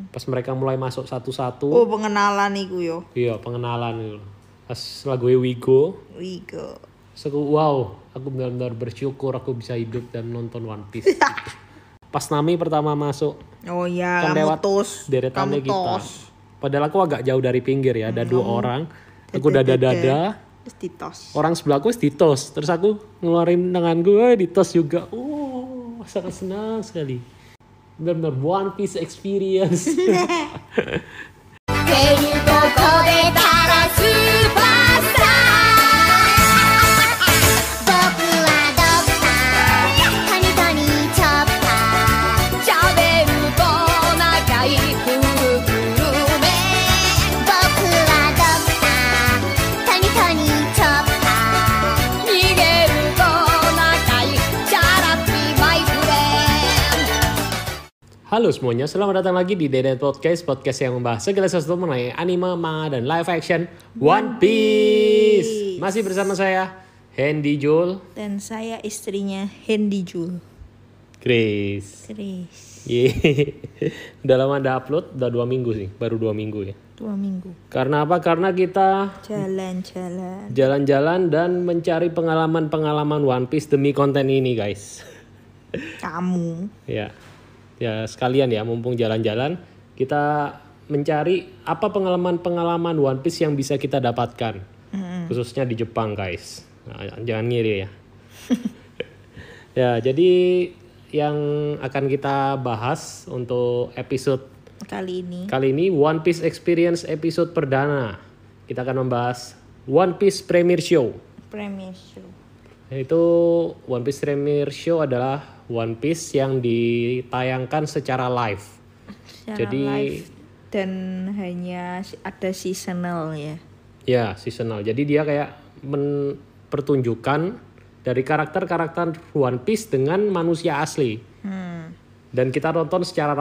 Pas mereka mulai masuk satu-satu. Oh, pengenalan iku yo. Iya, pengenalan itu. Pas lagu Wigo. So, wow, aku benar-benar bersyukur aku bisa hidup dan nonton One Piece. Pas Nami pertama masuk. Oh iya, Kan kamu lewat tos. deretannya Kamu kita. tos. Padahal aku agak jauh dari pinggir ya, ada 2 orang. Aku dada-dada. Terus ditos. Orang sebelahku ditos. Terus aku ngeluarin tanganku, ditos juga. Oh, sangat senang sekali. Benar-benar One Piece experience. 手にここでたらスーパースター僕はドクターカニカニチョッパーしゃべると仲いいくるくるめ僕はドクターカニカニチョッパー逃げると仲いいチャラッピマイフレンド Halo semuanya, selamat datang lagi di Dedet Podcast yang membahas segala sesuatu mengenai anime, manga, dan live action One Piece. Masih bersama saya, Hendy Jul. Dan saya istrinya Hendy Jul. Grace. Yeay. Udah lama ada upload, udah 2 minggu sih, baru 2 minggu ya. 2 minggu. Karena apa? Karena kita jalan-jalan dan mencari pengalaman-pengalaman One Piece demi konten ini, guys. Kamu. Ya sekalian ya, mumpung jalan-jalan kita mencari apa pengalaman-pengalaman One Piece yang bisa kita dapatkan, khususnya di Jepang, guys. Nah, jangan ngiri ya. Ya, jadi yang akan kita bahas untuk episode kali ini One Piece Experience episode perdana. Kita akan membahas One Piece Premiere Show. Itu One Piece Premiere Show adalah One Piece yang ditayangkan secara live. Jadi live dan hanya ada seasonal ya. Ya, seasonal. Jadi dia kayak pertunjukan dari karakter-karakter One Piece dengan manusia asli. Dan kita nonton secara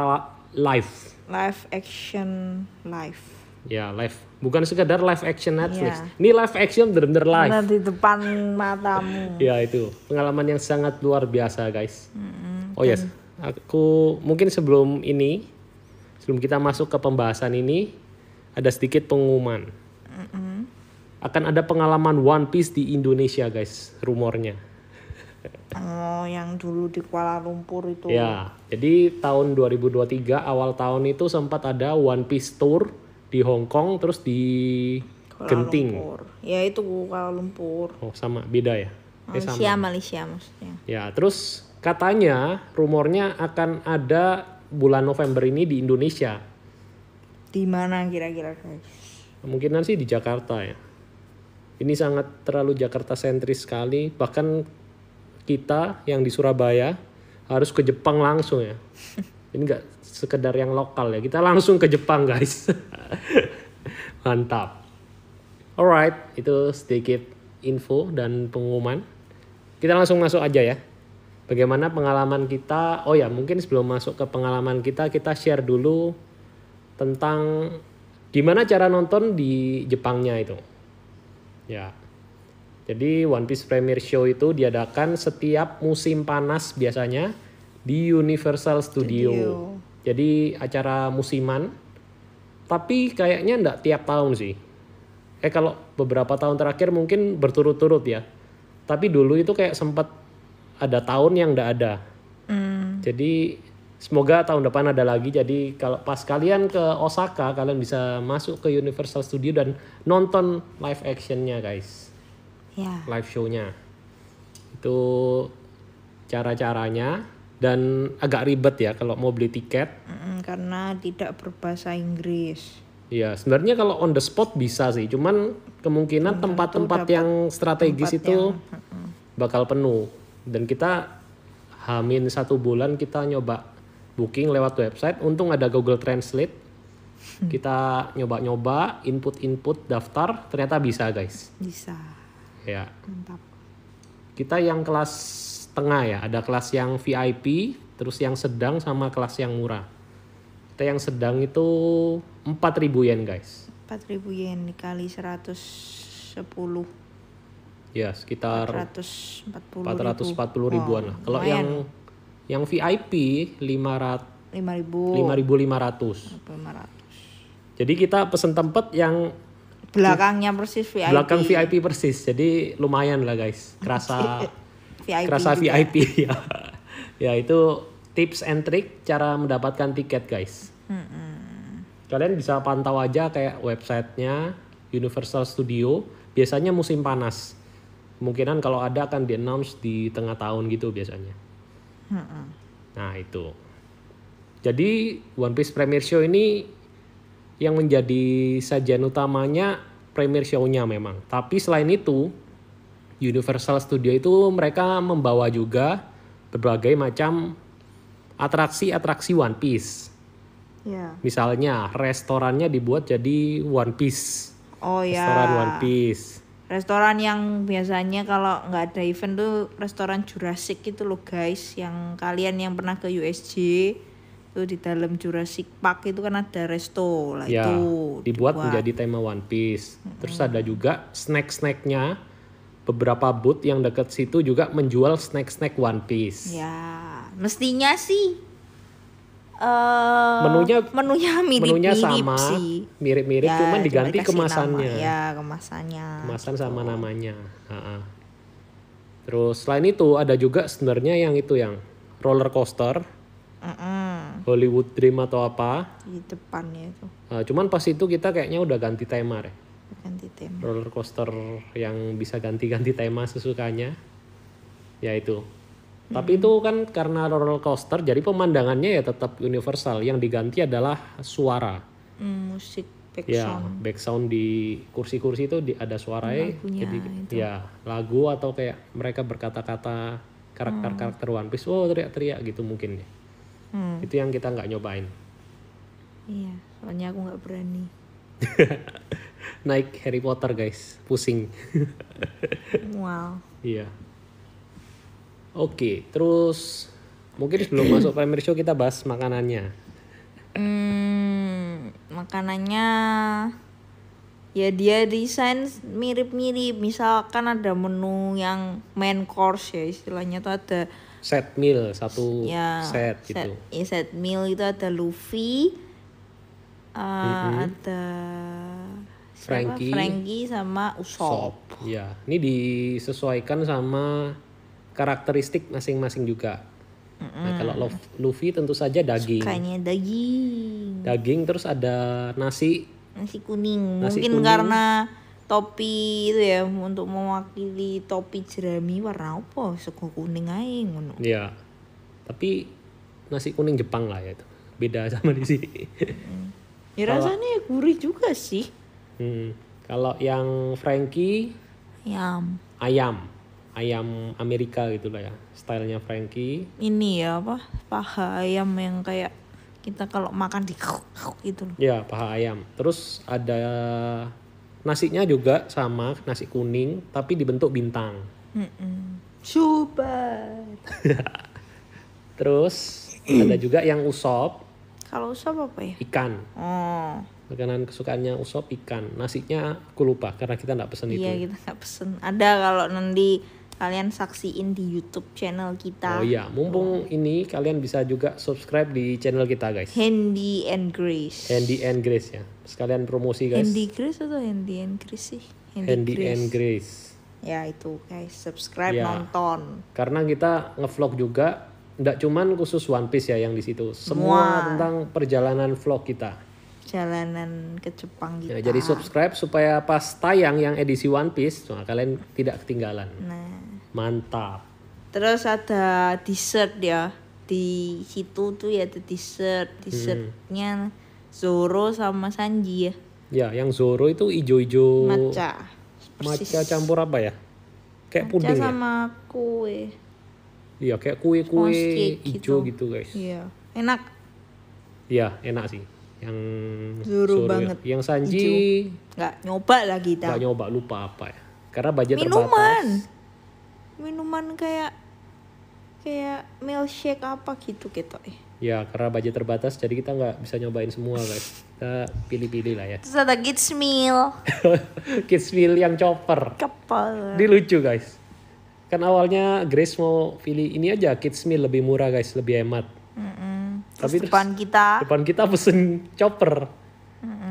live. Live action live. Ya, live. Bukan sekedar live action Netflix. Ini live action benar-benar live. Benar di depan matamu. Ya, itu pengalaman yang sangat luar biasa, guys. Oh yes, aku mungkin sebelum kita masuk ke pembahasan ini, ada sedikit pengumuman. Akan ada pengalaman One Piece di Indonesia, guys, rumornya. Oh, yang dulu di Kuala Lumpur itu. Ya, jadi tahun 2023 awal tahun itu sempat ada One Piece Tour di Hong Kong, terus di Genting. Ya itu Kuala Lumpur. Oh sama, beda ya? Malaysia maksudnya. Ya, terus katanya rumornya akan ada bulan November ini di Indonesia. Di mana kira-kira, guys? Kemungkinan sih di Jakarta ya. Ini sangat terlalu Jakarta sentris sekali. Bahkan kita yang di Surabaya harus ke Jepang langsung ya. Ini nggak sekedar yang lokal ya. Kita langsung ke Jepang, guys. Mantap. Alright, itu sedikit info dan pengumuman. Kita langsung masuk aja ya. Bagaimana pengalaman kita? Oh ya, mungkin sebelum masuk ke pengalaman kita share dulu tentang gimana cara nonton di Jepangnya itu. Ya. Jadi One Piece Premiere Show itu diadakan setiap musim panas biasanya di Universal Studio. Jadi acara musiman. Tapi kayaknya enggak tiap tahun sih. Kalau beberapa tahun terakhir mungkin berturut-turut ya. Tapi dulu itu kayak sempat ada tahun yang enggak ada. Jadi semoga tahun depan ada lagi. Jadi kalau pas kalian ke Osaka, kalian bisa masuk ke Universal Studio dan nonton live actionnya, guys. Ya. Live show-nya. Itu cara-caranya dan agak ribet ya kalau mau beli tiket. Karena tidak berbahasa Inggris. Iya, sebenarnya kalau on the spot bisa sih. Cuman kemungkinan tempat-tempat yang strategis itu bakal penuh. Dan kita hamin 1 bulan kita nyoba booking lewat website. Untung ada Google Translate. Kita nyoba-nyoba, input daftar, ternyata bisa, guys. Bisa. Ya. Mantap. Kita yang kelas tengah ya, ada kelas yang VIP, terus yang sedang sama kelas yang murah. Kita yang sedang itu 4.000 yen, guys. 4.000 yen dikali 110. Ya, sekitar 440 ribuan lah. Kalau yang VIP 500 5.500. 500. Jadi kita pesen tempat yang Belakangnya persis VIP. belakang VIP persis. Jadi lumayan lah guys. Kerasa kerasa juga. VIP ya. Ya itu tips and trick cara mendapatkan tiket guys. Kalian bisa pantau aja kayak websitenya Universal Studio. Biasanya musim panas. Kemungkinan kalau ada akan di-announce di tengah tahun gitu biasanya. Nah itu. Jadi One Piece Premiere Show ini yang menjadi sajian utamanya premiere show-nya memang. Tapi selain itu Universal Studio itu mereka membawa juga berbagai macam atraksi-atraksi One Piece. Ya. Misalnya restorannya dibuat jadi One Piece. Oh ya. Restoran One Piece. Restoran yang biasanya kalau nggak ada event tuh restoran Jurassic itu loh guys. Yang kalian yang pernah ke USJ tuh di dalam Jurassic Park itu kan ada resto lah Ya, itu. dibuat menjadi tema One Piece. Terus ada juga snack-snacknya. Beberapa booth yang dekat situ juga menjual snack-snack One Piece. Ya, mestinya sih Menunya mirip-mirip sama, sih. mirip-mirip, Ya, cuman cuma diganti dikasih kemasannya. nama. Ya, kemasannya. Kemasan sama namanya. Terus selain itu ada juga sebenarnya yang roller coaster, Hollywood Dream atau apa. Di depannya itu Cuman pas itu kita kayaknya udah ganti tema deh. ganti tema. Roller coaster yang bisa ganti-ganti tema sesukanya. Ya itu. Tapi itu kan karena roller coaster jadi pemandangannya ya tetap universal. Yang diganti adalah suara. Musik Ya, background. background di kursi-kursi itu ada suaranya. Lagunya Jadi itu. ya lagu atau kayak mereka berkata-kata karakter-karakter One Piece. Oh teriak-teriak gitu mungkin ya. Itu yang kita nggak nyobain. Iya, soalnya aku nggak berani. Naik Harry Potter guys, pusing. Wow. Iya. Oke, terus mungkin sebelum masuk premiere show kita bahas makanannya. Makanannya ya dia desain mirip-mirip. Misalkan ada menu yang main course ya istilahnya tuh ada Set meal satu ya set gitu. set meal itu ada Luffy, ada siapa? Frankie. Frankie sama Usopp. Ya, ini disesuaikan sama karakteristik masing-masing juga. Nah, kalau Luffy tentu saja daging. Kayaknya daging. Daging terus ada nasi. Nasi kuning. Nasi Mungkin kuning. karena topi itu ya untuk mewakili topi jerami warna apa? Sego kuning aja ngono. Ya. Tapi nasi kuning Jepang lah ya itu. Beda sama di sini. Ya rasanya gurih juga sih. Kalau yang Frankie Yam. ayam Amerika gitu lah ya. Stylenya Frankie. Ini ya apa? Paha ayam yang kayak kita kalau makan di gitu loh. Ya, paha ayam. Terus ada nasinya juga sama, nasi kuning tapi dibentuk bintang. Super. Terus ada juga yang Usopp, Kalau Usopp apa ya? ikan. Oh, Makanan kesukaannya Usopp ikan. Nasinya aku lupa karena kita nggak pesen iya itu. kita nggak pesen. Ada kalau nanti kalian saksiin di YouTube channel kita. Oh iya, mumpung ini kalian bisa juga subscribe di channel kita guys. Handy and Grace. Handy and Grace ya. Sekalian promosi guys. Handy Grace atau Handy and Grace sih? Handy and Grace. Ya itu guys, subscribe Ya. nonton. Karena kita ngevlog juga, nggak cuman khusus One Piece ya yang di situ. Semua tentang perjalanan vlog kita. Jalanan ke Jepang Ya, kita. jadi subscribe supaya pas tayang yang edisi One Piece, nah, kalian tidak ketinggalan. Nah, Mantap. terus ada dessert ya. Di situ tuh ya ada dessert. Dessertnya Zoro sama Sanji ya. Ya, yang Zoro itu ijo-ijo. Matcha. Matcha campur apa ya? Kayak Matcha puding ya? sama kue. Iya, kayak kue-kue Sponge cake ijo gitu guys. Iya, enak. Iya, enak sih. Yang Zoro ya. banget. Yang Sanji Nggak nyoba lah kita. nggak nyoba, lupa apa ya. Karena budget Minuman. terbatas. Minuman kayak milkshake apa gitu Ya, karena budget terbatas jadi kita nggak bisa nyobain semua guys. Kita pilih-pilih lah ya. Terus ada kids meal. Kids meal yang chopper. Kapal. Ini lucu guys. Kan awalnya Grace mau pilih ini aja kids meal lebih murah guys, lebih hemat. Terus Tapi depan kita depan kita pesen chopper,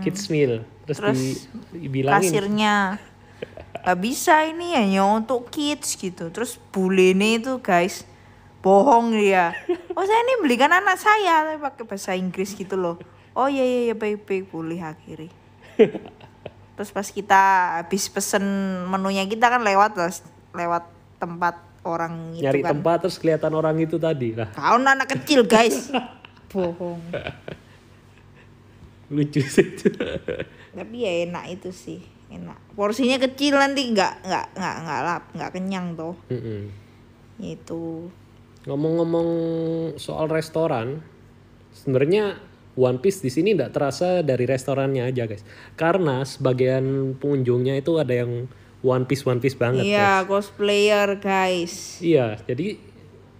kids meal, terus dibilangin kasirnya nggak bisa ini hanya untuk kids gitu. Terus bulene itu guys bohong dia. Oh saya ini belikan anak saya tapi pakai bahasa Inggris gitu loh. Oh iya baik boleh akhirnya. Terus pas kita habis pesen menunya kita kan lewat tempat orang itu nyari kan. tempat terus kelihatan orang itu tadi lah. Kau anak kecil guys. Bohong. Lucu sih itu. Tapi ya enak itu sih, enak. Porsinya kecil nanti nggak kenyang toh. Itu. Ngomong-ngomong soal restoran, sebenarnya One Piece di sini tidak terasa dari restorannya aja guys, karena sebagian pengunjungnya itu ada yang One Piece banget. Iya, guys. cosplayer guys. Iya, jadi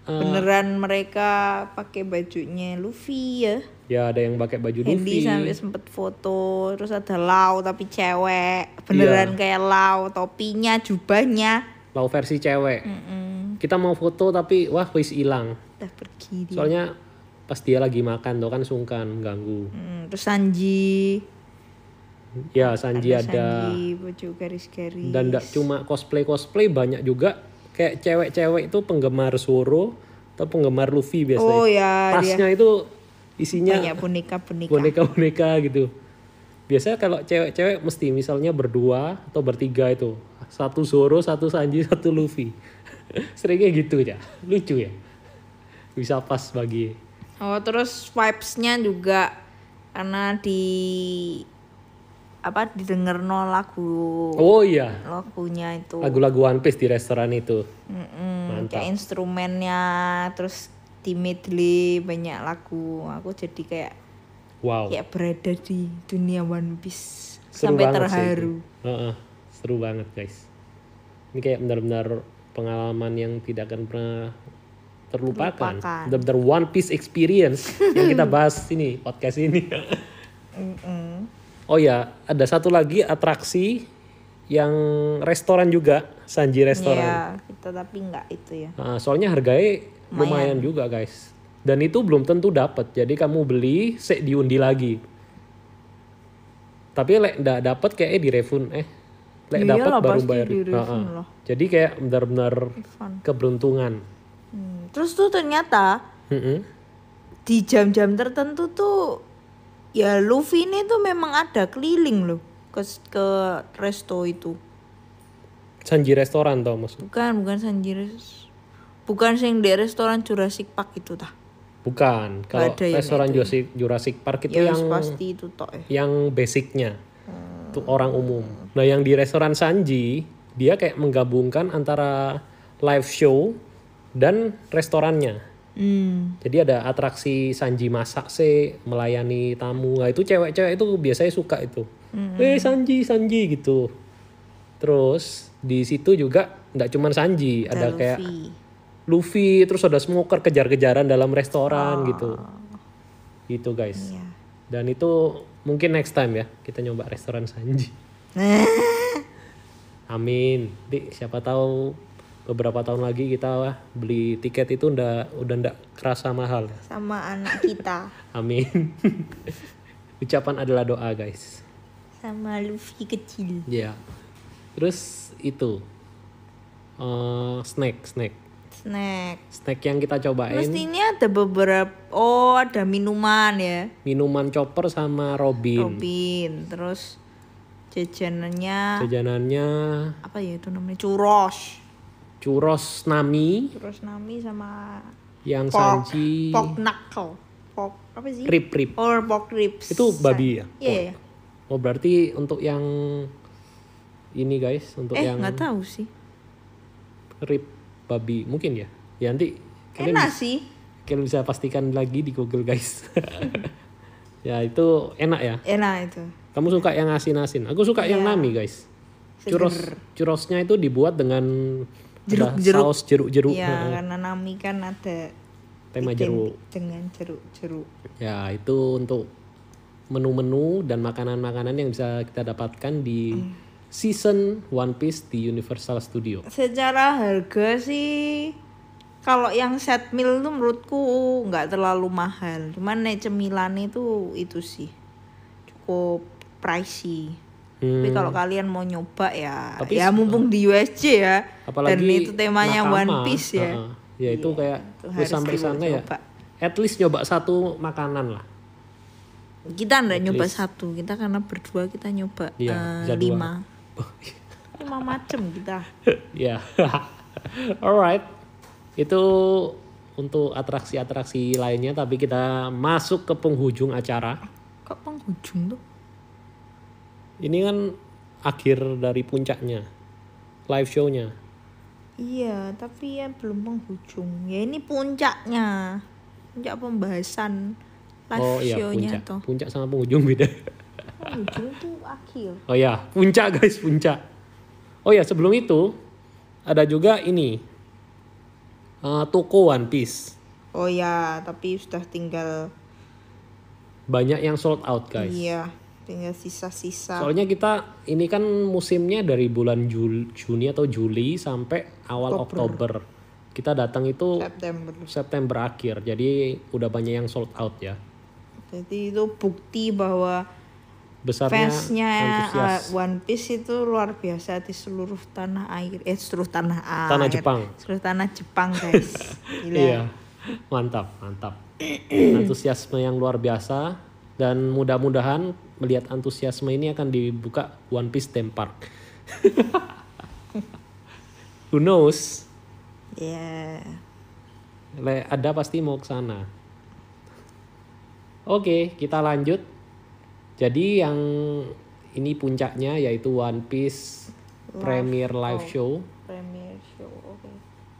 Beneran mereka pakai bajunya Luffy ya. ya ada yang pakai baju Handy Luffy. sampai sempet foto. Terus ada Lau tapi cewek. Beneran kayak Lau, topinya, jubahnya. Lau versi cewek. Kita mau foto tapi wah wis hilang. Udah pergi dia. Soalnya pas dia lagi makan tuh kan sungkan ganggu. Terus Sanji. Ya Sanji ada. Sanji, baju garis-garis. Dan gak cuma cosplay banyak juga kayak cewek-cewek itu penggemar Zoro atau penggemar Luffy biasanya. Oh ya, Tasnya itu isinya banyak boneka-boneka. boneka-boneka gitu. Biasanya kalau cewek-cewek mesti misalnya berdua atau bertiga itu. Satu Zoro, satu Sanji, satu Luffy. Seringnya gitu ya. Lucu ya. Bisa pas bagi. Oh, terus vibes-nya juga karena didengar no lagu Oh iya. lagunya itu. Lagu-lagu One Piece di restoran itu. Mantap. Kayak instrumennya, terus di medley banyak lagu. Aku jadi kayak Wow. berada di dunia One Piece. Seru Sampai banget sih terharu. itu. Seru banget guys. Ini kayak benar-benar pengalaman yang tidak akan pernah terlupakan. Benar-benar One Piece experience yang kita bahas ini podcast ini. Oh ya, ada satu lagi atraksi yang restoran juga, Sanji restoran. Iya, kita tapi nggak itu ya. Soalnya harganya lumayan juga guys. Dan itu belum tentu dapat. Jadi kamu beli, diundi lagi. Tapi lek ndak dapat kayaknya di refund. Lek dapat Iyalah, baru pasti bayar. di refund lah. Jadi kayak benar-benar keberuntungan. Terus tuh ternyata di jam-jam tertentu tuh ya Luffy ini tuh memang ada keliling loh ke resto itu. Sanji restoran tau maksud? Bukan Sanji bukan sing di restoran Jurassic Park itu tah. Bukan. Kalau ada yang restoran itu. Jurassic Park itu Ya yang pasti itu tok ya. yang basicnya. Itu orang umum. Nah yang di restoran Sanji dia kayak menggabungkan antara live show dan restorannya. Jadi ada atraksi Sanji masak melayani tamu. Nah itu cewek-cewek itu biasanya suka itu. Sanji gitu. Terus di situ juga nggak cuma Sanji, ada kayak Luffy, terus ada smoker kejar-kejaran dalam restoran gitu. Gitu guys. Iya. Dan itu mungkin next time ya kita nyoba restoran Sanji. Amin. Nanti siapa tahu beberapa tahun lagi kita beli tiket itu udah ndak kerasa mahal. Sama anak kita. Amin. Ucapan adalah doa guys. Sama Luffy kecil. Ya. Terus itu snack yang kita cobain. Mestinya ada beberapa. Ada minuman ya. Minuman chopper sama Robin. Terus jajanannya apa ya itu namanya? Churros Nami sama yang pork, Sanji pork knuckle. Pork apa sih? rib. Pork ribs. Itu babi ya? Iya. Oh berarti untuk yang ini guys, untuk yang Nggak tahu sih. rib babi mungkin ya. Ya nanti Enak sih. kalian bisa pastikan lagi di Google guys. Ya itu enak ya. Enak itu. Kamu suka yang asin-asin. Aku suka yang nami guys. Churrosnya itu dibuat dengan saus jeruk-jeruk. Iya, karena Nami kan ada tema jeruk. Dengan jeruk-jeruk. Ya itu untuk menu-menu dan makanan-makanan yang bisa kita dapatkan di season One Piece di Universal Studio. Secara harga sih Kalau yang set meal tuh menurutku nggak terlalu mahal. Cuman nek cemilan itu sih cukup pricey. Tapi kalau kalian mau nyoba ya, Tapi ya mumpung di USJ ya. apalagi Dan itu temanya nakama, One Piece ya. Ya itu kayak itu gue harus sampai sana ya. dicoba. At least nyoba satu makanan lah. Kita nggak nyoba least. satu, kita karena berdua kita nyoba Iya, bisa 5. 5 macam kita. Ya. Alright. Itu untuk atraksi-atraksi lainnya, tapi kita masuk ke penghujung acara. Kok penghujung tuh? Ini kan akhir dari puncaknya. Live show-nya. Iya, tapi ya belum penghujung. Ya ini puncaknya. Puncak pembahasan live Oh iya, show-nya puncak. tuh. Puncak sama penghujung beda. Penghujung tuh akhir. Oh ya, puncak guys, puncak. Oh ya, sebelum itu ada juga ini toko One Piece. Oh ya, tapi sudah tinggal. Banyak yang sold out guys. Iya, tinggal sisa-sisa. Soalnya kita ini kan musimnya dari bulan Juni atau Juli sampai awal Oktober. Kita datang itu September akhir. Jadi udah banyak yang sold out ya. Jadi itu bukti bahwa Besarnya fansnya antusias. One Piece itu luar biasa di seluruh tanah air. Seluruh tanah air. Tanah Jepang. Seluruh tanah Jepang guys. Gila. Iya, mantap, mantap. Antusiasme yang luar biasa, dan mudah-mudahan melihat antusiasme ini akan dibuka One Piece Theme Park. Who knows? Ya. Ada pasti mau ke sana. Oke, kita lanjut. Jadi yang ini puncaknya yaitu One Piece Premiere Live Show. Premiere show, oke.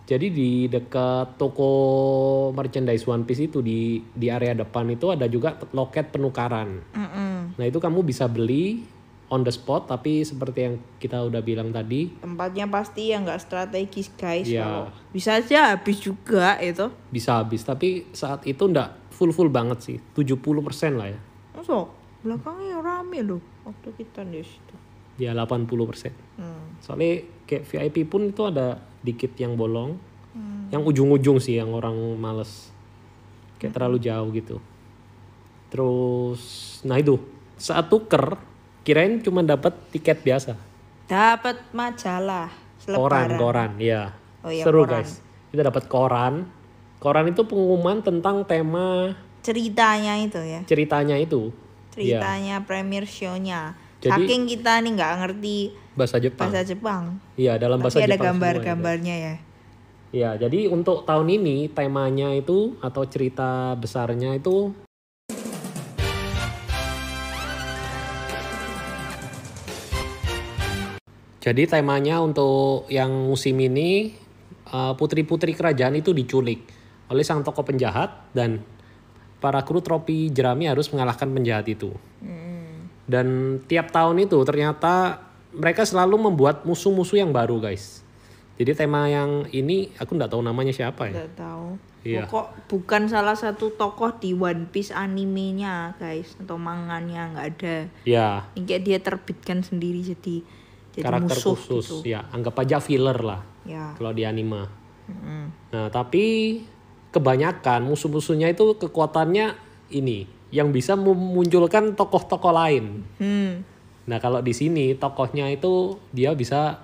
Jadi di dekat toko merchandise One Piece itu di area depan itu ada juga loket penukaran. Nah itu kamu bisa beli on the spot, tapi seperti yang kita udah bilang tadi. Tempatnya pasti yang nggak strategis guys. Ya. Kalau bisa aja habis juga itu. Bisa habis, tapi saat itu ndak full banget sih, 70% lah ya. Masuk belakangnya rame loh waktu kita di situ. Ya 80%. Soalnya kayak VIP pun itu ada dikit yang bolong. Yang ujung-ujung sih yang orang males. Kayak terlalu jauh gitu. Terus nah itu saat tuker kirain cuma dapat tiket biasa. Dapat majalah selebaran. Koran, ya. Oh iya, Seru koran. guys. Kita dapat koran. Koran itu pengumuman tentang tema Ceritanya itu ya. ceritanya itu. Iya, Ceritanya premiere show-nya. Jadi- Saking kita nih nggak ngerti bahasa Jepang. bahasa Jepang. Iya, dalam bahasa Tapi ada Jepang semua itu. gambar-gambarnya ya. Ya, jadi untuk tahun ini temanya itu atau cerita besarnya itu jadi temanya untuk yang musim ini putri-putri kerajaan itu diculik oleh sang tokoh penjahat dan para kru tropi jerami harus mengalahkan penjahat itu. Dan tiap tahun itu ternyata mereka selalu membuat musuh-musuh yang baru guys. Jadi tema yang ini aku nggak tahu namanya siapa ya. Nggak tahu. Iya. Pokok bukan salah satu tokoh di One Piece animenya guys atau manganya nggak ada. Ya, Ini kayak dia terbitkan sendiri jadi karakter musuh khusus. gitu. Ya, anggap aja filler lah Ya. kalau di anime. Nah, tapi kebanyakan musuh-musuhnya itu kekuatannya ini yang bisa memunculkan tokoh-tokoh lain. Nah, kalau di sini tokohnya itu dia bisa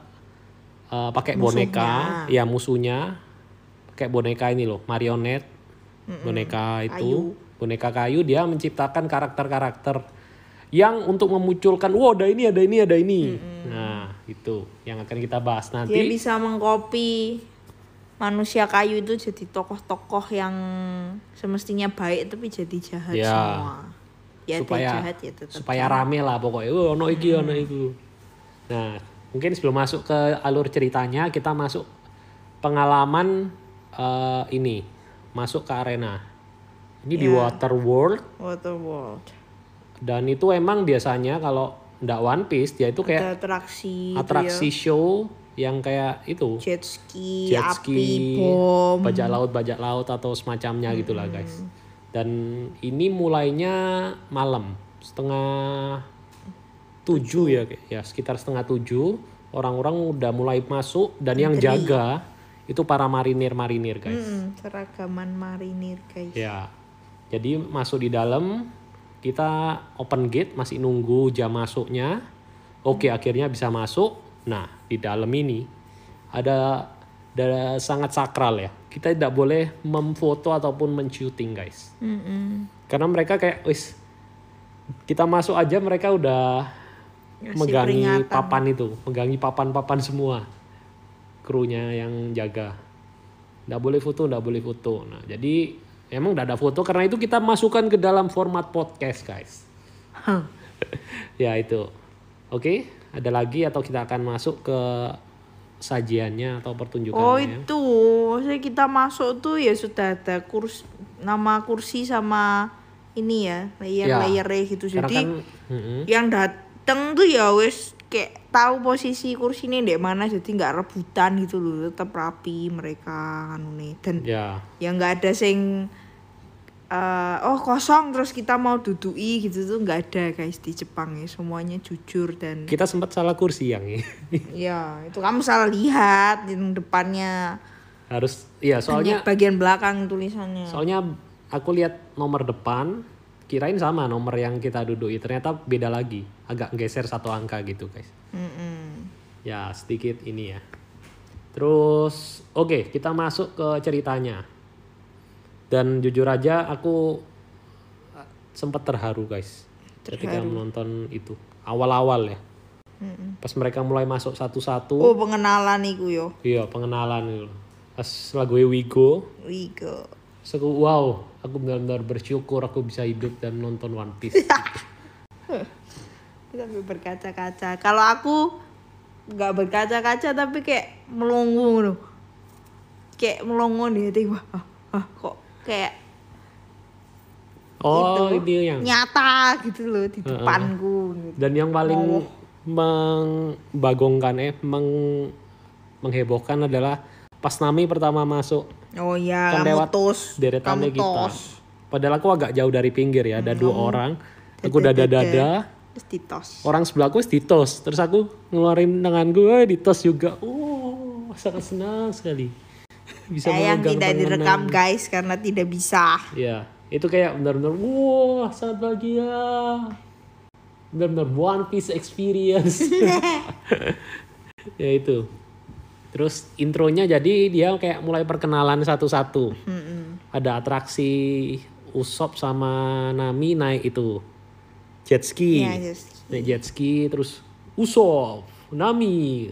pakai boneka, ya musuhnya pakai boneka ini loh, marionet, boneka itu, boneka kayu. Dia menciptakan karakter-karakter yang untuk memunculkan, wow ada ini, ada ini, ada ini. Nah, itu yang akan kita bahas nanti. Dia bisa mengcopy manusia kayu itu jadi tokoh-tokoh yang semestinya baik tapi jadi jahat Ya. semua. Ya supaya dia jahat ya tetap. supaya rame lah pokoknya. Ono iki, ono itu. Nah, mungkin sebelum masuk ke alur ceritanya, kita masuk pengalaman ini, masuk ke arena. Ini di Water World, Waterworld. dan itu emang biasanya kalau ndak One Piece dia itu kayak Ada atraksi, atraksi show yang kayak itu, jet ski, jet api, ski, bom. bajak laut atau semacamnya gitulah guys. Dan ini mulainya malam 6:30 ya, sekitar 6:30 orang-orang udah mulai masuk, dan yang jaga Itu para marinir guys. Seragaman marinir guys. Ya. Jadi masuk di dalam, kita open gate, masih nunggu jam masuknya. Oke, akhirnya bisa masuk. Nah, di dalam ini ada sangat sakral ya. Kita tidak boleh memfoto ataupun men-shooting guys. Karena mereka kayak wis kita masuk aja mereka udah Ngasih megangi peringatan. papan itu, megangi papan-papan semua. Krunya yang jaga. Nggak boleh foto. Nah, jadi emang nggak ada foto karena itu kita masukkan ke dalam format podcast guys. Ya itu. Oke, ada lagi atau kita akan masuk ke sajiannya atau pertunjukannya? Oh itu, maksudnya kita masuk tuh ya sudah ada nama kursi sama ini ya, layer-layernya gitu. Karena Jadi kan, yang dateng tuh ya wes kayak tahu posisi kursinya di mana, jadi nggak rebutan gitu loh, tetap rapi mereka anu nih. Dan ya ya nggak ada sing oh kosong terus kita mau dudui gitu tuh nggak ada guys di Jepang ya, semuanya jujur dan kita sempat salah kursi yang ini. ya itu kamu salah lihat yang depannya Harus, ya soalnya hanya bagian belakang tulisannya. soalnya aku lihat nomor depan, kirain sama nomor yang kita dudui, ternyata beda lagi, agak geser 1 angka gitu guys. Ya sedikit ini ya. Terus oke, kita masuk ke ceritanya. Dan jujur aja aku sempat terharu guys ketika menonton itu awal-awal ya. Pas mereka mulai masuk satu-satu. Oh pengenalan iku yo. Iya, pengenalan itu. Pas lagu Wigo. Wigo. Terus aku, wow, aku benar-benar bersyukur aku bisa hidup dan nonton One Piece. Sampai berkaca-kaca. Kalau aku nggak berkaca-kaca tapi kayak melongo loh. Kayak melongo di hati. Wah, kok kayak Oh, itu ini yang nyata gitu loh di depanku. Gitu. dan yang paling membagongkan menghebohkan adalah pas Nami pertama masuk. Oh ya, Kan kamu lewat tos. deretannya Kamu kita. tos. Padahal aku agak jauh dari pinggir ya, ada 2 orang. Aku dada-dada. Terus ditos. Orang sebelahku ditos. Terus aku ngeluarin tanganku, ditos juga. Oh, sangat senang sekali. Bisa Yang memegang tidak tangan direkam Nami. guys karena tidak bisa. Ya, itu kayak benar-benar, wah, sangat bahagia. Benar-benar One Piece experience. Ya itu. Terus intronya jadi dia kayak mulai perkenalan satu-satu. Ada atraksi Usopp sama Nami naik itu jet ski. Iya, jet ski. Naik jet ski terus Usopp, Nami.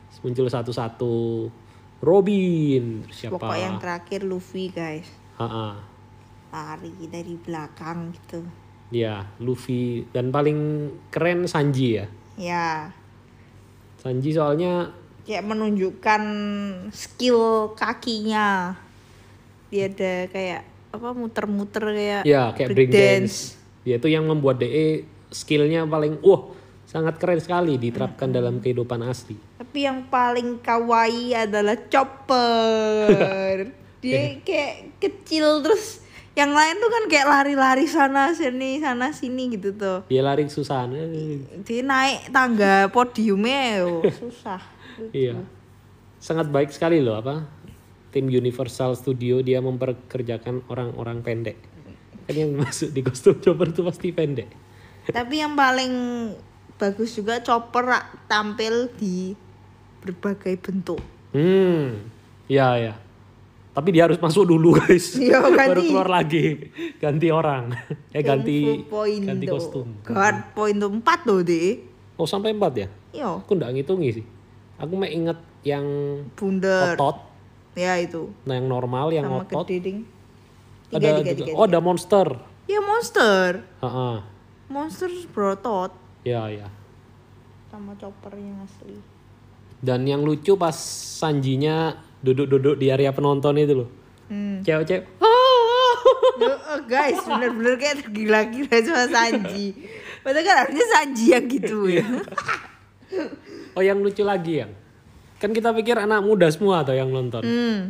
Terus muncul satu-satu. Robin, terus siapa? Pokok yang terakhir Luffy guys. Ha-ha. Lari dari belakang gitu. Ya, Luffy dan paling keren Sanji ya. Ya, Sanji soalnya kayak menunjukkan skill kakinya. Dia ada kayak apa muter-muter kayak ya kayak break dance. Dia itu yang membuat DE skillnya paling sangat keren sekali diterapkan dalam kehidupan asli. Tapi yang paling kawaii adalah Chopper. Dia kayak kecil terus yang lain tuh kan kayak lari-lari sana sini gitu tuh. Dia lari susah. Dia naik tangga podiumnya susah. Iya. Sangat baik sekali loh tim Universal Studio dia memperkerjakan orang-orang pendek. Kan yang masuk di kostum Chopper itu pasti pendek. Tapi yang paling bagus juga Chopper tampil di berbagai bentuk. Ya. Tapi dia harus masuk dulu guys. Iya, Baru ganti. keluar lagi. Ganti orang. ganti kostum. God point 4 loh deh. Oh sampai 4 ya? Yo, Aku nggak ngitungi sih. Aku mau inget yang bundar. otot. Ya itu. Nah yang normal, yang Sama otot. gede ding. Ada Tiga. juga. Oh ada monster. Ya monster. Ha-ha. Monster berotot Ya. sama Chopper yang asli. Dan yang lucu pas Sanjinya duduk-duduk di area penonton itu loh. Cewek-cewek. Guys, bener-bener kayak gila-gila sama Sanji. Padahal kan harusnya Sanji yang gitu ya. Oh yang lucu lagi yang. Kan kita pikir anak muda semua atau yang nonton.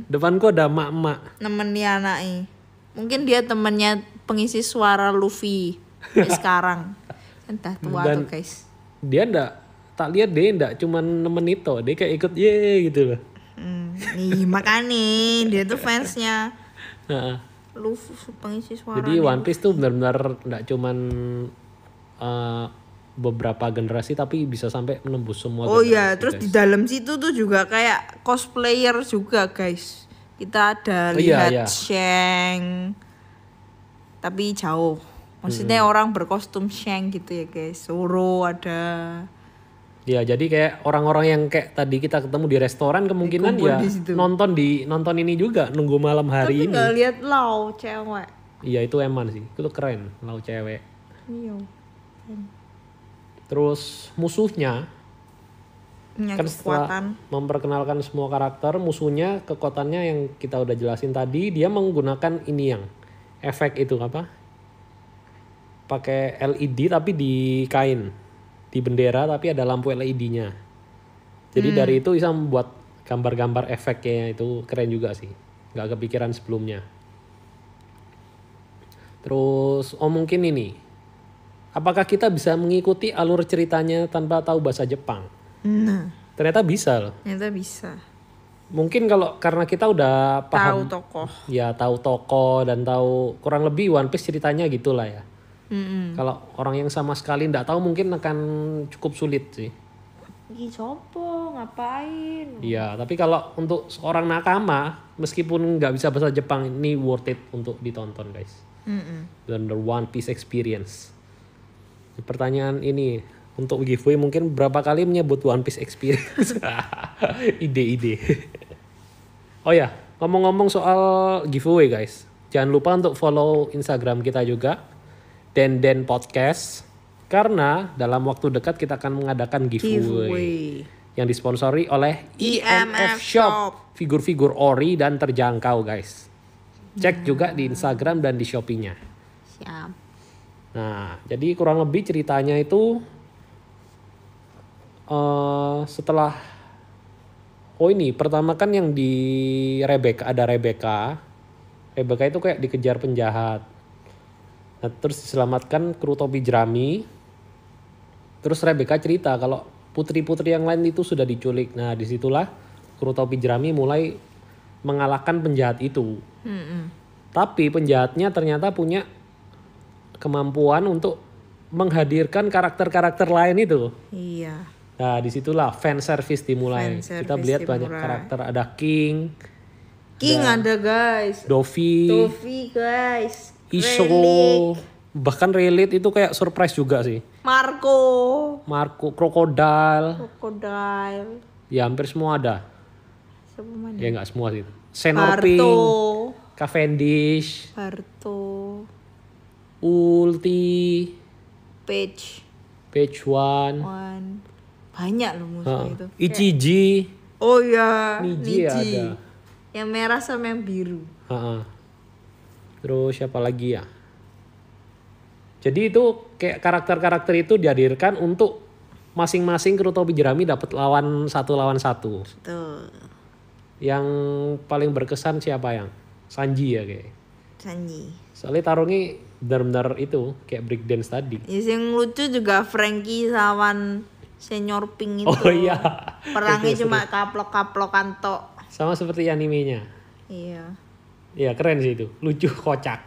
Depanku ada emak-emak. Nemennya anaknya. Mungkin dia temennya pengisi suara Luffy sekarang. Entah tua Dan- tuh guys. Dia tak lihat dia ndak cuman nemen itu. Dia kayak ikut ye gitu loh. Nih makanya dia tuh fansnya Heeh. Luffy pengisi suara. Jadi One Piece tuh benar-benar nggak cuman beberapa generasi tapi bisa sampai menembus semua Oh generasi. iya, terus di dalam situ tuh juga kayak cosplayer juga guys. Kita ada Iya, lihat iya. Shank, tapi jauh. Maksudnya orang berkostum Shank gitu ya guys. Zoro ada. Ya jadi kayak orang-orang yang kayak tadi kita ketemu di restoran kemungkinan Dikumpul ya di situ. nonton ini juga nunggu malam hari Tapi ini. nggak lihat Lau cewek. Iya itu eman sih, itu keren lau cewek. Iya. Terus musuhnya Punya kan setelah kekuatan. memperkenalkan semua karakter, musuhnya kekuatannya yang kita udah jelasin tadi, dia menggunakan ini yang efek itu apa? Pakai LED tapi di kain, di bendera tapi ada lampu LED-nya. Jadi dari itu bisa membuat gambar-gambar efeknya itu keren juga sih, nggak kepikiran sebelumnya. Terus mungkin ini, apakah kita bisa mengikuti alur ceritanya tanpa tahu bahasa Jepang? Nah, Ternyata bisa loh. ternyata bisa. Mungkin kalau karena kita udah Tahu paham, tokoh. ya tahu tokoh dan tahu kurang lebih One Piece ceritanya gitulah ya. Kalau orang yang sama sekali nggak tahu mungkin akan cukup sulit sih. Ih, sopo ngapain? Iya, tapi kalau untuk seorang nakama, meskipun nggak bisa bahasa Jepang, ini worth it untuk ditonton guys. Dan the One Piece experience. Pertanyaan ini untuk giveaway mungkin berapa kali menyebut One Piece experience? Ide-ide. Oh ya, ngomong-ngomong soal giveaway guys, jangan lupa untuk follow Instagram kita juga, Den Podcast, karena dalam waktu dekat kita akan mengadakan giveaway yang disponsori oleh IMF Shop, figur-figur ori dan terjangkau guys. Cek juga di Instagram dan di Shopee-nya. Siap. Nah, jadi kurang lebih ceritanya itu setelah ini pertama kan yang di Rebecca, ada Rebecca. Rebecca itu kayak dikejar penjahat. Nah, terus diselamatkan kru topi jerami. Terus Rebecca cerita kalau putri-putri yang lain itu sudah diculik. Nah, disitulah kru topi jerami mulai mengalahkan penjahat itu. Tapi penjahatnya ternyata punya kemampuan untuk menghadirkan karakter-karakter lain itu. Iya. Nah, disitulah fan service dimulai. Fan Kita service lihat banyak dimulai. karakter, ada King, King ada guys. Dovi, Luffy guys. Iso, Relic, bahkan Relic itu kayak surprise juga sih. Marco, Marco, Crocodile, Crocodile. ya hampir semua ada. Siapa mana? Ya nggak semua sih. Senorping, Barto. Cavendish, Barto. Ulti, Page Page One, One. Banyak loh musuh itu. Ichiji, Oh ya, Niji ada. Yang merah sama yang biru. Terus siapa lagi ya? Jadi itu kayak karakter-karakter itu dihadirkan untuk masing-masing kru topi jerami dapat lawan satu. Tuh, Yang paling berkesan siapa yang? Sanji ya kayak. Sanji. Soalnya tarungnya benar-benar itu kayak breakdance tadi. Yang lucu juga Frankie lawan Senior Pink itu. Oh iya. Perangnya cuma kaplok-kaplokan tok. Sama seperti animenya. Iya. Iya keren sih itu, lucu kocak.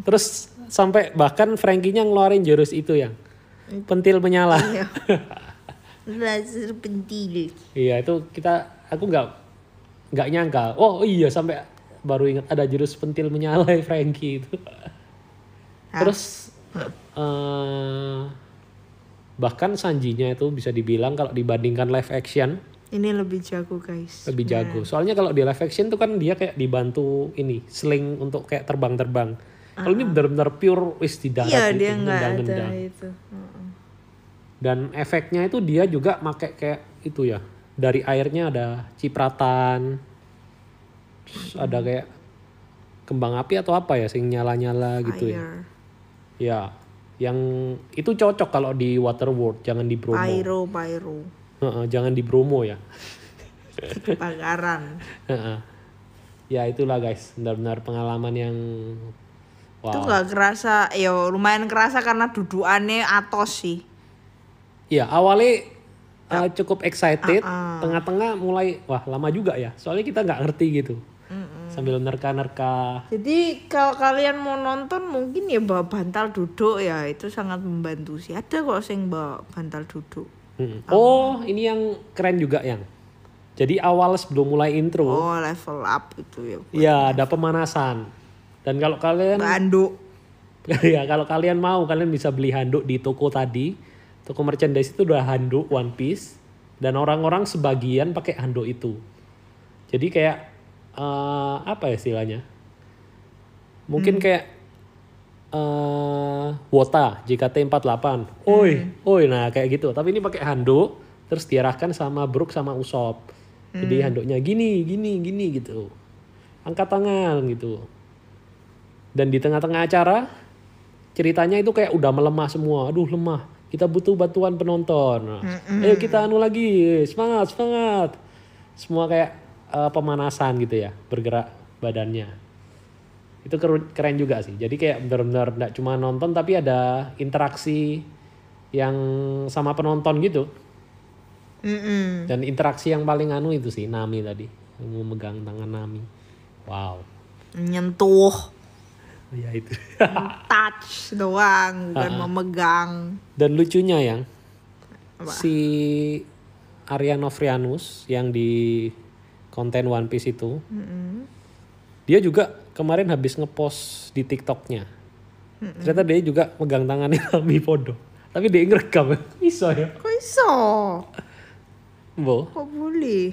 Terus sampai bahkan Frankie-nya ngeluarin jurus itu yang pentil menyala. Iya. Laser pentil. Iya itu aku nggak nyangka. Oh iya sampai baru ingat ada jurus pentil menyala Frankie itu. Terus bahkan Sanjinya itu bisa dibilang kalau dibandingkan live action Ini lebih jago guys. lebih jago. Soalnya kalau di live action tuh kan dia kayak dibantu ini sling untuk kayak terbang-terbang. Kalau ini benar-benar pure wis di darat Iya gitu, dia nggak ada nendang-nendang. itu. Dan efeknya itu dia juga pakai kayak itu ya. Dari airnya ada cipratan. Terus ada kayak kembang api atau apa ya sing nyala-nyala gitu ya. Fire. Ya, yang itu cocok kalau di Waterworld, jangan di Bromo. Pyro. Jangan di Bromo ya. Kebakaran. Ya itulah guys, benar-benar pengalaman yang Itu wow. nggak kerasa, ya lumayan kerasa karena dudukannya atos sih. Ya awalnya cukup excited. Tengah-tengah mulai wah lama juga ya. Soalnya kita nggak ngerti gitu. Sambil nerka-nerka. Jadi kalau kalian mau nonton mungkin ya bawa bantal duduk ya, itu sangat membantu sih. Ada kok sing bawa bantal duduk. Oh ini yang keren juga yang. Jadi awal sebelum mulai intro. Oh level up itu ya. Iya ada pemanasan. Dan kalau kalian Handuk. ya kalau kalian mau kalian bisa beli handuk di toko tadi. Toko merchandise itu udah handuk One Piece. Dan orang-orang sebagian pakai handuk itu. Jadi kayak apa ya istilahnya? Mungkin kayak Wota JKT48. Oi, nah kayak gitu. Tapi ini pakai handuk terus diarahkan sama Brook sama Usopp. Jadi handuknya gini gitu. Angkat tangan gitu. Dan di tengah-tengah acara ceritanya itu kayak udah melemah semua. Aduh lemah. Kita butuh bantuan penonton. Nah, ayo kita anu lagi. Semangat. Semua kayak pemanasan gitu ya. Bergerak badannya. Itu keren juga sih. Jadi kayak benar-benar gak cuma nonton tapi ada interaksi yang sama penonton gitu. Dan interaksi yang paling anu itu sih Nami tadi. Yang mau megang tangan Nami. Wow. Nyentuh. Ya itu. Touch doang, bukan memegang. Dan lucunya yang Apa? si Arya Novrianus yang di konten One Piece itu, dia juga kemarin habis ngepost di TikToknya. Ternyata dia juga megang tangannya Nami Podo. Tapi dia ngerekam, iso ya. Kok iso? Bo, Kok boleh?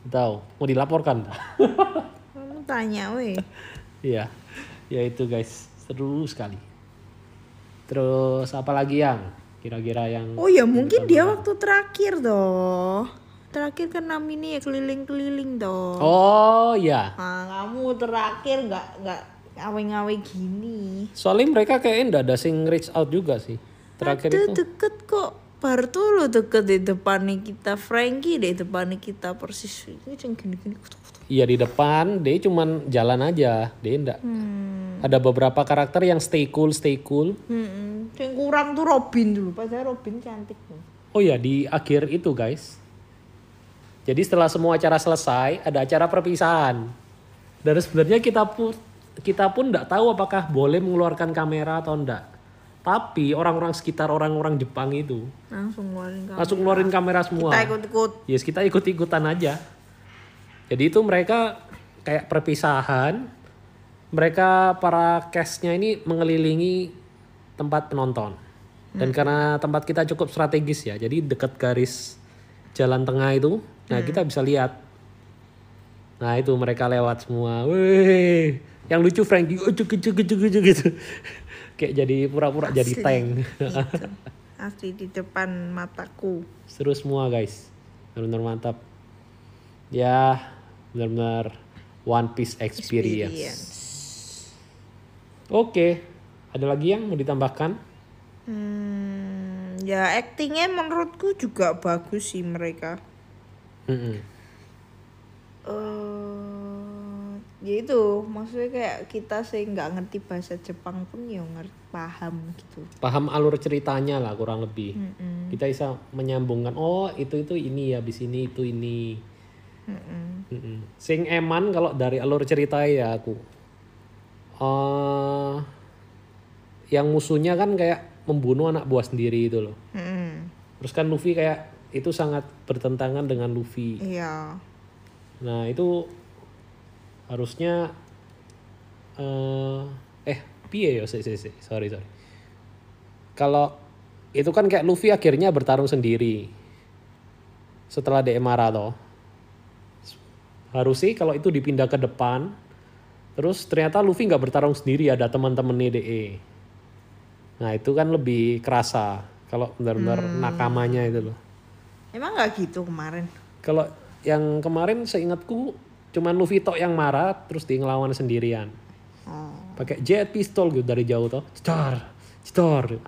tahu mau dilaporkan? Kamu tanya weh. Iya, ya itu guys, seru sekali. Terus apa lagi yang kira-kira yang? Oh ya mungkin dia waktu terakhir doh. Terakhir kan Nami ini ya keliling-keliling doh. Oh ya, Nah, kamu terakhir nggak ngawe-ngawe gini. soalnya mereka kayaknya nggak ada sing reach out juga sih. Terakhir Ada itu. deket kok. Bartolo deket di depannya kita. Frankie di depannya kita persis. Ini ceng gini-gini. Iya di depan, dia cuman jalan aja, dia enggak. Ada beberapa karakter yang stay cool. Yang kurang tuh Robin dulu. Padahal Robin cantik tuh. Oh ya di akhir itu guys. Jadi setelah semua acara selesai, ada acara perpisahan. Dan sebenarnya kita pun enggak tahu apakah boleh mengeluarkan kamera atau enggak. Tapi orang-orang sekitar orang-orang Jepang itu Langsung ngeluarin kamera. semua. Kita ikut-ikut. Yes, kita ikut-ikutan aja. Jadi itu mereka kayak perpisahan. Mereka para cast-nya ini mengelilingi tempat penonton. Dan karena tempat kita cukup strategis ya. Jadi dekat garis jalan tengah itu. Nah kita bisa lihat. Nah itu mereka lewat semua. Wih. Yang lucu Frankie. Gitu. Kayak jadi pura-pura jadi tank. Gitu. Asli di depan mataku. Seru semua guys. Benar-benar mantap. Ya benar-benar One Piece experience. Oke. Ada lagi yang mau ditambahkan? Ya actingnya menurutku juga bagus sih mereka. Ya itu maksudnya kayak kita sih nggak ngerti bahasa Jepang pun ya paham gitu. Paham alur ceritanya lah kurang lebih. Kita bisa menyambungkan oh itu ini habis ini itu ini. Sing eman kalau dari alur cerita ya aku. Yang musuhnya kan kayak membunuh anak buah sendiri itu loh. Terus kan Luffy kayak itu sangat bertentangan dengan Luffy. Iya. Nah itu harusnya piye ya sorry. Kalau itu kan kayak Luffy akhirnya bertarung sendiri setelah dia marah toh. Harusnya kalau itu dipindah ke depan, terus ternyata Luffy nggak bertarung sendiri, ada teman-temannya DE. Nah itu kan lebih kerasa kalau benar-benar nakamanya itu loh. Emang nggak gitu kemarin? Kalau yang kemarin seingatku cuman Luffy tok yang marah terus dia ngelawan sendirian. Pakai jet pistol gitu dari jauh toh. Cetor.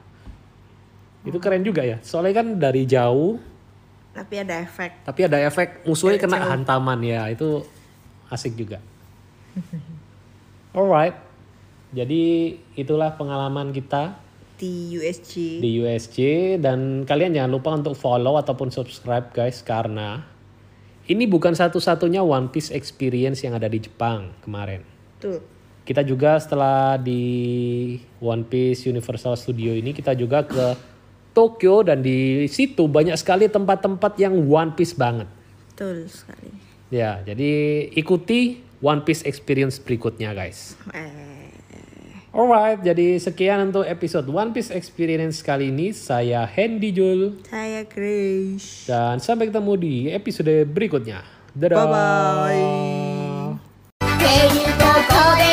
Itu keren juga ya. Soalnya kan dari jauh Tapi ada efek. musuhnya kena hantaman ya. Itu asik juga. Alright. Jadi itulah pengalaman kita di USJ. di USJ, dan kalian jangan lupa untuk follow ataupun subscribe guys, karena ini bukan satu-satunya One Piece experience yang ada di Jepang kemarin. Tuh. Kita juga setelah di One Piece Universal Studio ini kita juga ke Tokyo, dan di situ banyak sekali tempat-tempat yang One Piece banget. Betul sekali. Ya, jadi ikuti One Piece experience berikutnya guys. Alright, jadi sekian untuk episode One Piece Experience kali ini. Saya Hendy Jul. Saya Grace. Dan sampai ketemu di episode berikutnya. Dadah. Bye-bye. っていうここで